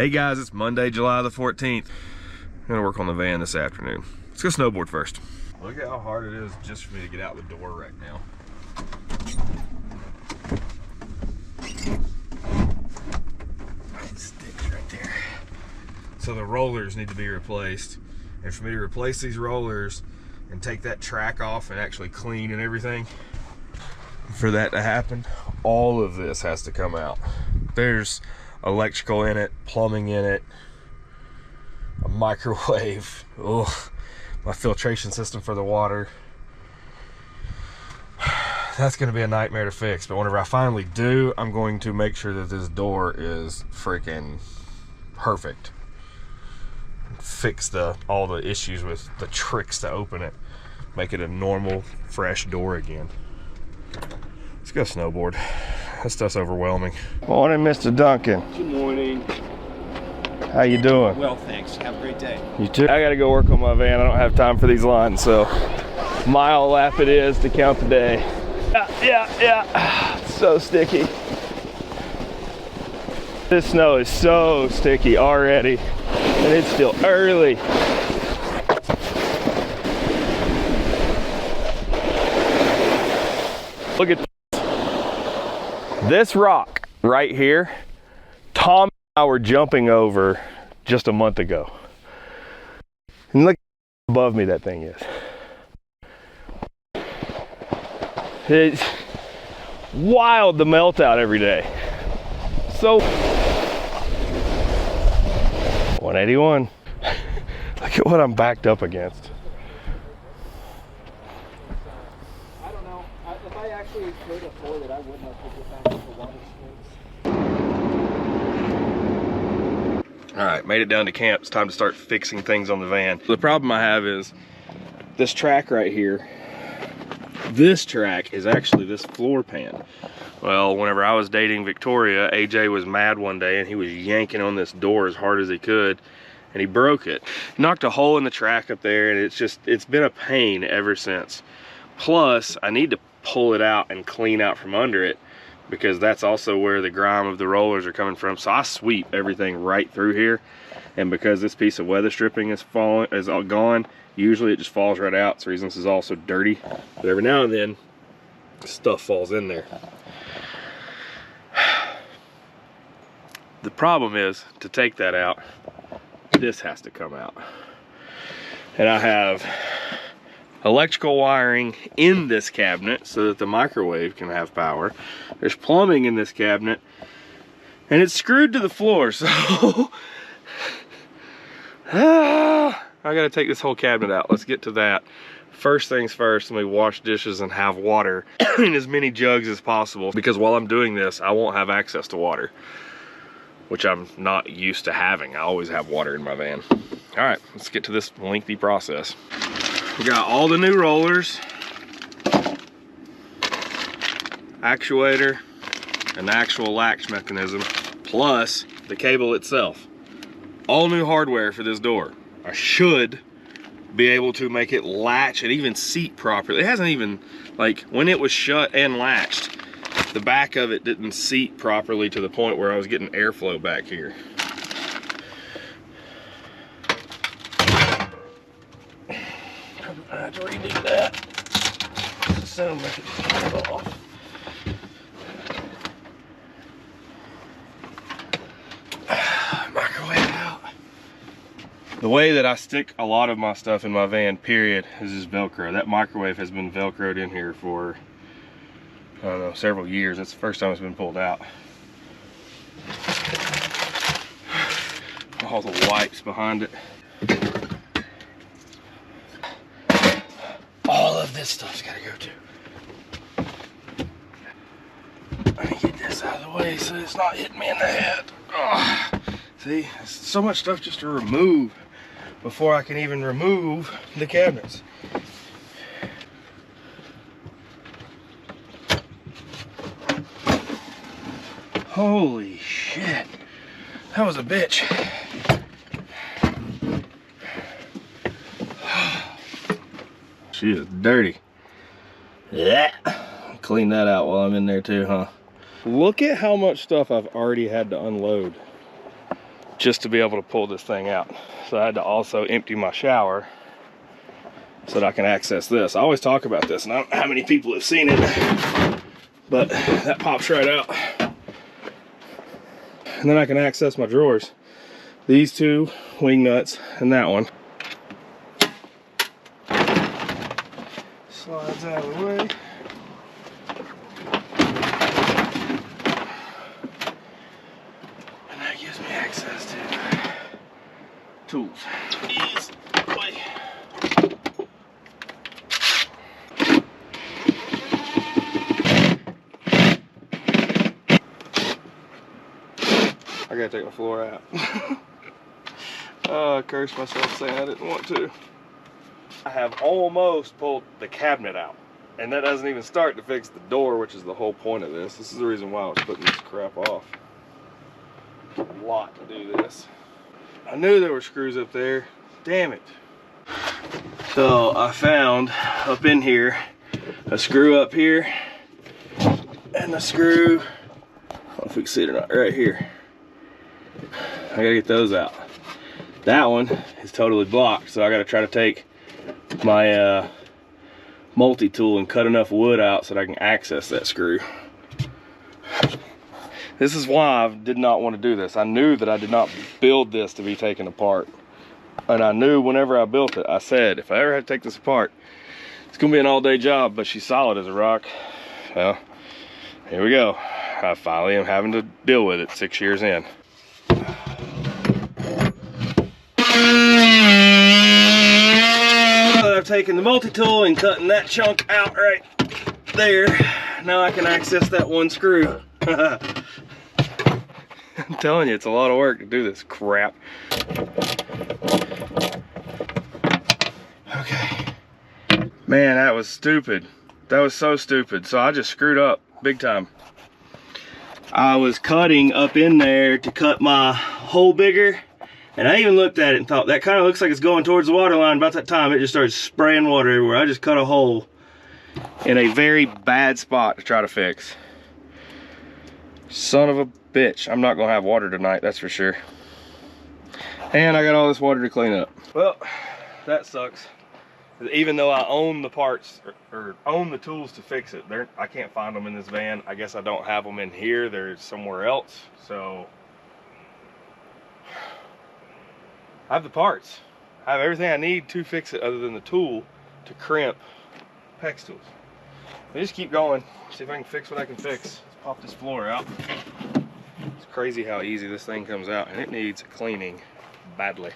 Hey guys, it's Monday, July the 14th. I'm gonna work on the van this afternoon. Let's go snowboard first. Look at how hard it is just for me to get out the door right now. It sticks right there. So the rollers need to be replaced. And for me to replace these rollers and take that track off and actually clean and everything, for that to happen, all of this has to come out. There's electrical in it, plumbing in it, a microwave, ugh, my filtration system for the water. That's gonna be a nightmare to fix, but whenever I finally do, I'm going to make sure that this door is freaking perfect. Fix all the issues with the tricks to open it. Make it a normal, fresh door again. Let's go snowboard. That stuff's overwhelming. Morning, Mr. Duncan. Good morning. How you doing? Well, thanks. Have a great day. You too. I gotta go work on my van. I don't have time for these lines, so mile lap it is to count the day. Yeah. It's so sticky. This snow is so sticky already, and it's still early. Look at this rock right here. Tom and I were jumping over just a month ago. And look how above me that thing is. It's wild to melt out every day. So 181. Look at what I'm backed up against. I don't know. If I actually could afford it, I wouldn't have put it back into water sports. All right, made it down to camp. It's time to start fixing things on the van. The problem I have is this track right here. This track is actually this floor pan. Well, whenever I was dating Victoria, AJ was mad one day and he was yanking on this door as hard as he could and he broke it. Knocked a hole in the track up there, and it's been a pain ever since. Plus, I need to pull it out and clean out from under it, because that's also where the grime of the rollers are coming from. So I sweep everything right through here, and because this piece of weather stripping is all gone, usually it just falls right out. It's the reason this is also dirty. But every now and then, stuff falls in there. The problem is, to take that out, this has to come out. And I have electrical wiring in this cabinet so that the microwave can have power. There's plumbing in this cabinet, and it's screwed to the floor, so I gotta take this whole cabinet out. Let's get to that. First things first, let me wash dishes and have water in as many jugs as possible, because while I'm doing this, I won't have access to water, which I'm not used to having. I always have water in my van. All right, let's get to this lengthy process. We got all the new rollers, actuator, and the actual latch mechanism, plus the cable itself. All new hardware for this door. I should be able to make it latch and even seat properly. It hasn't even, like, when it was shut and latched, the back of it didn't seat properly to the point where I was getting airflow back here. I have to redo that. So make it fall off. Microwave out. The way that I stick a lot of my stuff in my van, period, is just Velcro. That microwave has been Velcroed in here for, I don't know, several years. That's the first time it's been pulled out. All the wipes behind it. All of this stuff's gotta go too. Let me get this out of the way so it's not hitting me in the head. Ugh. See, there's so much stuff just to remove before I can even remove the cabinets. Holy shit, that was a bitch. She is dirty. Yeah. Clean that out while I'm in there too, huh? Look at how much stuff I've already had to unload just to be able to pull this thing out. So I had to also empty my shower so that I can access this. I always talk about this, and I don't know how many people have seen it, but that pops right out. And then I can access my drawers. These two wing nuts and that one. Slides out of the way. And that gives me access to tools. Ease. Boy. I gotta take my floor out. I cursed myself saying I didn't want to. I have almost pulled the cabinet out, and that doesn't even start to fix the door, which is the whole point of this. This is the reason why I was putting this crap off. A lot to do this. I knew there were screws up there. Damn it. So I found up in here a screw up here and a screw, I don't know if we can see it or not, right here. I gotta get those out. That one is totally blocked, so I gotta try to take my multi-tool and cut enough wood out so that I can access that screw. This is why I did not want to do this. I knew that I did not build this to be taken apart. And I knew whenever I built it, I said, if I ever had to take this apart, it's gonna be an all-day job, but she's solid as a rock. Well, here we go. I finally am having to deal with it 6 years in. I've taken the multi-tool and cutting that chunk out right there. Now I can access that one screw. I'm telling you, it's a lot of work to do this crap. Okay. Man, that was stupid. That was so stupid. So I just screwed up big time. I was cutting up in there to cut my hole bigger. And I even looked at it and thought, that kind of looks like it's going towards the water line. About that time, it just started spraying water everywhere. I just cut a hole in a very bad spot to try to fix. Son of a bitch. I'm not going to have water tonight, that's for sure. And I got all this water to clean up. Well, that sucks. Even though I own the parts, or own the tools to fix it, I can't find them in this van. I guess I don't have them in here. They're somewhere else. So I have the parts. I have everything I need to fix it other than the tool to crimp PEX tools. I just keep going, see if I can fix what I can fix. Let's pop this floor out. It's crazy how easy this thing comes out, and it needs cleaning badly.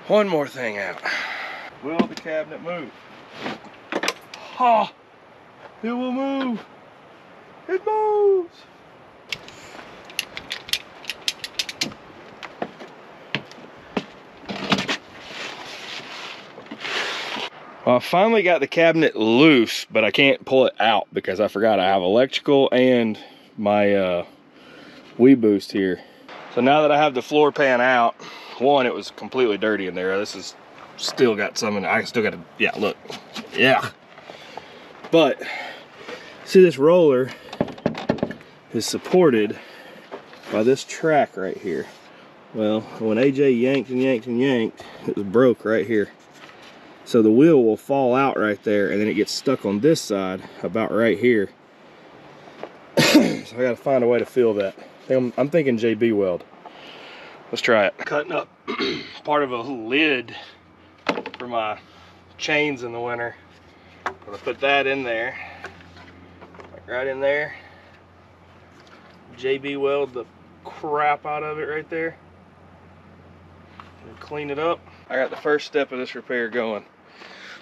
One more thing out. Will the cabinet move? Ha! It will move! It moves! Well, I finally got the cabinet loose, but I can't pull it out because I forgot I have electrical and my WeBoost here. So now that I have the floor pan out, one, it was completely dirty in there. This is still got some in it. I still got to, yeah, look. Yeah. But, see, this roller is supported by this track right here. Well, when AJ yanked and yanked and yanked, it was broke right here. So the wheel will fall out right there, and then it gets stuck on this side about right here. So I gotta find a way to fill that. I'm thinking JB weld. Let's try it. Cutting up part of a lid for my chains in the winter. I'm gonna put that in there, like right in there. JB weld the crap out of it right there. And clean it up. I got the first step of this repair going.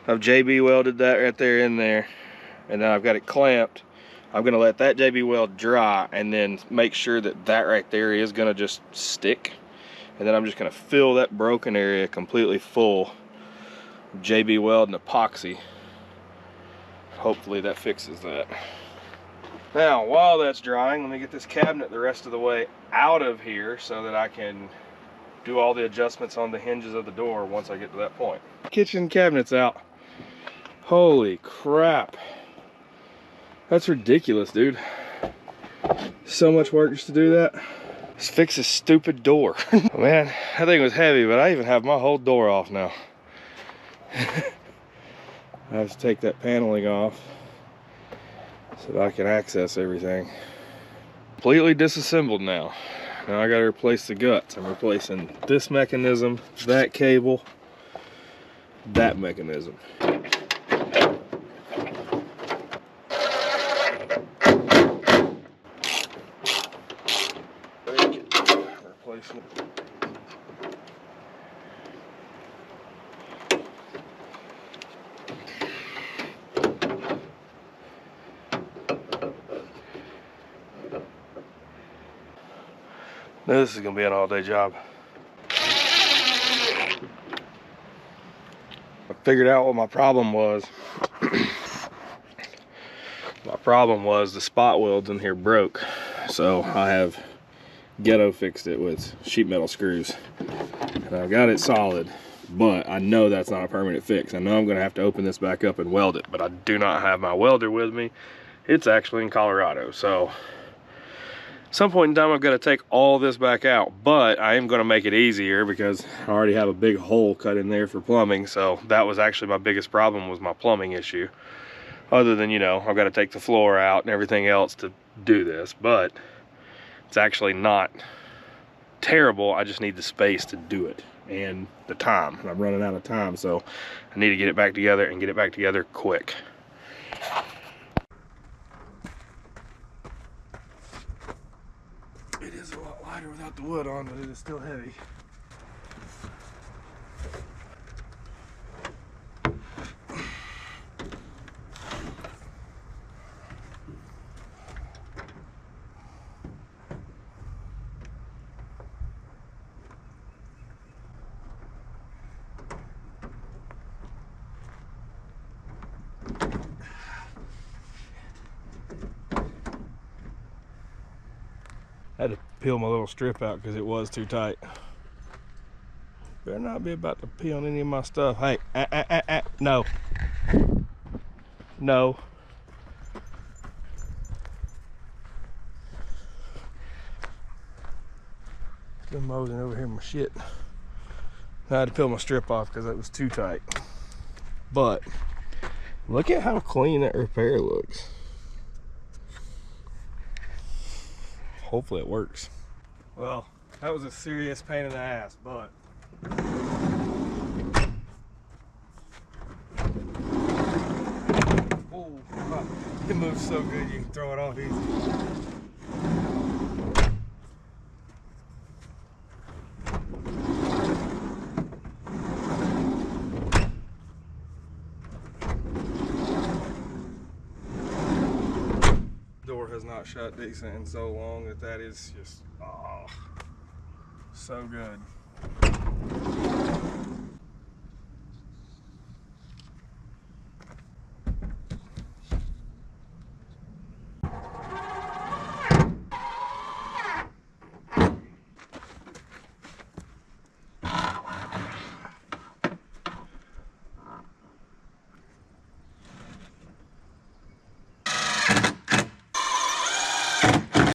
I've JB welded that right there in there, and then I've got it clamped. I'm gonna let that JB weld dry and then make sure that that right there is gonna just stick. And then I'm just gonna fill that broken area completely full of JB weld and epoxy. Hopefully that fixes that. Now, while that's drying, let me get this cabinet the rest of the way out of here so that I can do all the adjustments on the hinges of the door once I get to that point. Kitchen cabinet's out. Holy crap. That's ridiculous, dude. So much work just to do that. Let's fix this stupid door. Man, that thing was heavy, but I even have my whole door off now. I have to take that paneling off so that I can access everything. Completely disassembled now. Now I gotta replace the guts. I'm replacing this mechanism, that cable, that mechanism. Replacing it. This is gonna be an all-day job. I figured out what my problem was. My problem was the spot welds in here broke. So I have ghetto fixed it with sheet metal screws. And I got it solid, but I know that's not a permanent fix. I know I'm gonna have to open this back up and weld it, but I do not have my welder with me. It's actually in Colorado, so at some point in time I've got to take all this back out, but I am going to make it easier because I already have a big hole cut in there for plumbing. So that was actually my biggest problem, was my plumbing issue. Other than, you know, I've got to take the floor out and everything else to do this, but it's actually not terrible. I just need the space to do it and the time. I'm running out of time, so I need to get it back together and get it back together quick. It is a lot lighter without the wood on, but it is still heavy. I had to peel my little strip out because it was too tight. Better not be about to pee on any of my stuff. Hey, no. No. Been mosing over here in my shit. I had to peel my strip off because it was too tight. But look at how clean that repair looks. Hopefully it works. Well, that was a serious pain in the ass, but oh, it moves so good you can throw it off easy. Door has not shut decent in so long that is just, oh, so good.